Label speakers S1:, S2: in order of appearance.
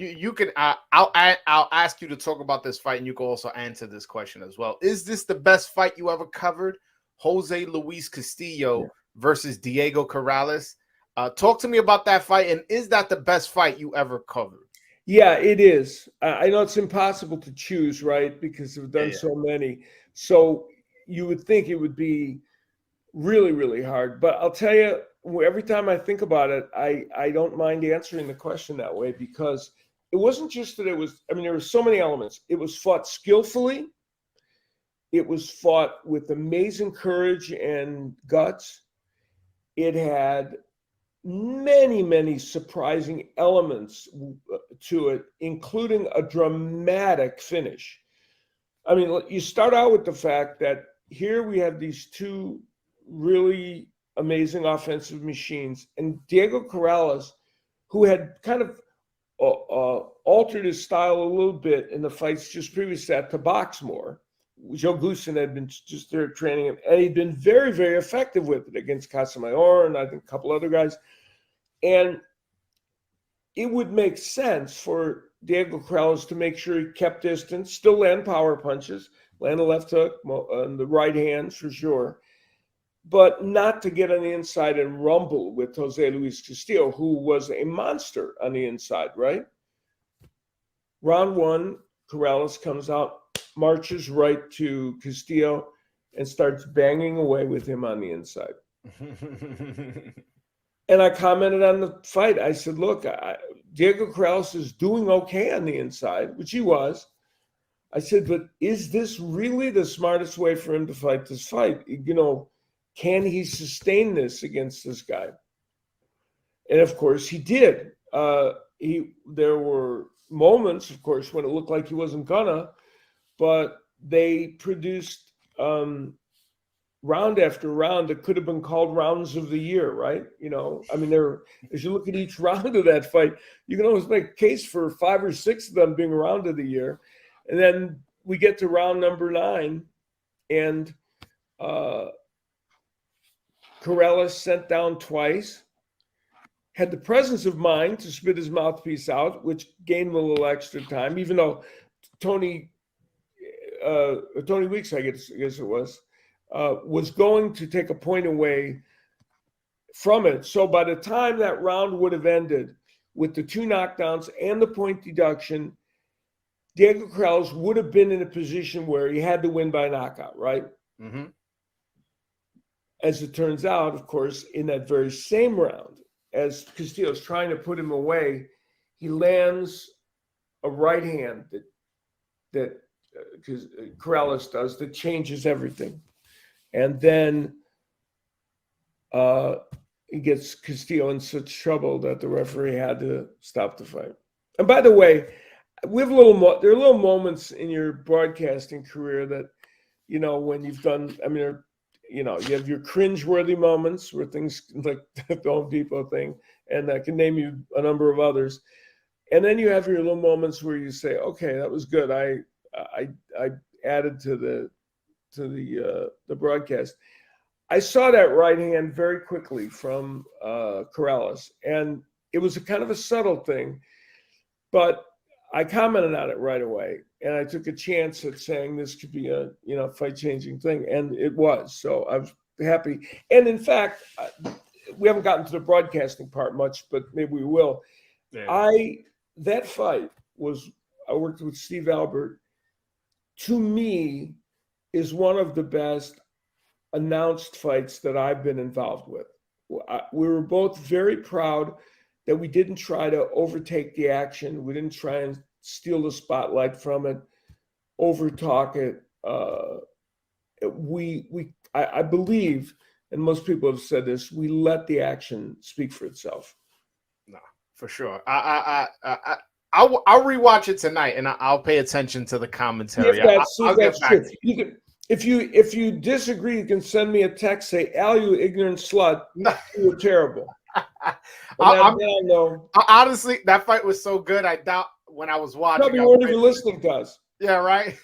S1: and you can. I'll ask you to talk about this fight, and you can also answer this question as well. Is this the best fight you ever covered? Jose Luis Castillo versus Diego Corrales. Talk to me about that fight, and is that the best fight you ever covered?
S2: Yeah, it is. I know it's impossible to choose, right? Because we've done so many. So you would think it would be really, really hard. But I'll tell you, every time I think about it, I don't mind answering the question that way, because it wasn't just that there were so many elements. It was fought skillfully. It was fought with amazing courage and guts. It had many, many surprising elements to it, including a dramatic finish. I mean, you start out with the fact that here we have these two really amazing offensive machines, and Diego Corrales, who had kind of altered his style a little bit in the fights just previous to that to box more. Joe Goosen had been just there training him, and he'd been very, very effective with it against Casamayor and I think a couple other guys. And it would make sense for Diego Corrales to make sure he kept distance, still land power punches, land a left hook on the right hand for sure, but not to get on the inside and rumble with Jose Luis Castillo, who was a monster on the inside, right? Round one, Corrales comes out, marches right to Castillo, and starts banging away with him on the inside. And I commented on the fight. I said, look, Diego Corrales is doing okay on the inside, which he was. I said, but is this really the smartest way for him to fight this fight? Can he sustain this against this guy? And of course he did. There were moments, of course, when it looked like he wasn't gonna, but they produced round after round that could have been called rounds of the year, right? As you look at each round of that fight, you can almost make a case for 5 or 6 of them being round of the year. And then we get to round number 9, and Corrales sent down twice, had the presence of mind to spit his mouthpiece out, which gained him a little extra time, even though Tony Weeks, I guess it was going to take a point away from it. So by the time that round would have ended with the 2 knockdowns and the point deduction, Diego Corrales would have been in a position where he had to win by knockout, right?
S1: Mm-hmm.
S2: As it turns out, of course, in that very same round, as Castillo's trying to put him away, he lands a right hand that Corrales does that changes everything. And then he gets Castillo in such trouble that the referee had to stop the fight. And by the way, we have there are little moments in your broadcasting career that, when you've done, you have your cringe-worthy moments where things like the Home Depot thing, and I can name you a number of others. And then you have your little moments where you say, okay, that was good. I added to the broadcast. I saw that right hand very quickly from Corrales, and it was a kind of a subtle thing, but I commented on it right away, and I took a chance at saying this could be a fight-changing thing, and it was. So I was happy. And in fact, we haven't gotten to the broadcasting part much, but maybe we will. Yeah. That fight I worked with Steve Albert. To me, is one of the best announced fights that I've been involved with. We were both very proud that we didn't try to overtake the action. We didn't try and steal the spotlight from it, overtalk it. I believe, and most people have said this, we let the action speak for itself.
S1: No, for sure. I'll rewatch it tonight, and I'll pay attention to the commentary. I'll get back to you.
S2: If you disagree, you can send me a text. Say, Al, you ignorant slut. You were terrible.
S1: Honestly, that fight was so good. I doubt when I was watching.
S2: Probably weren't even listening to us.
S1: Yeah, right.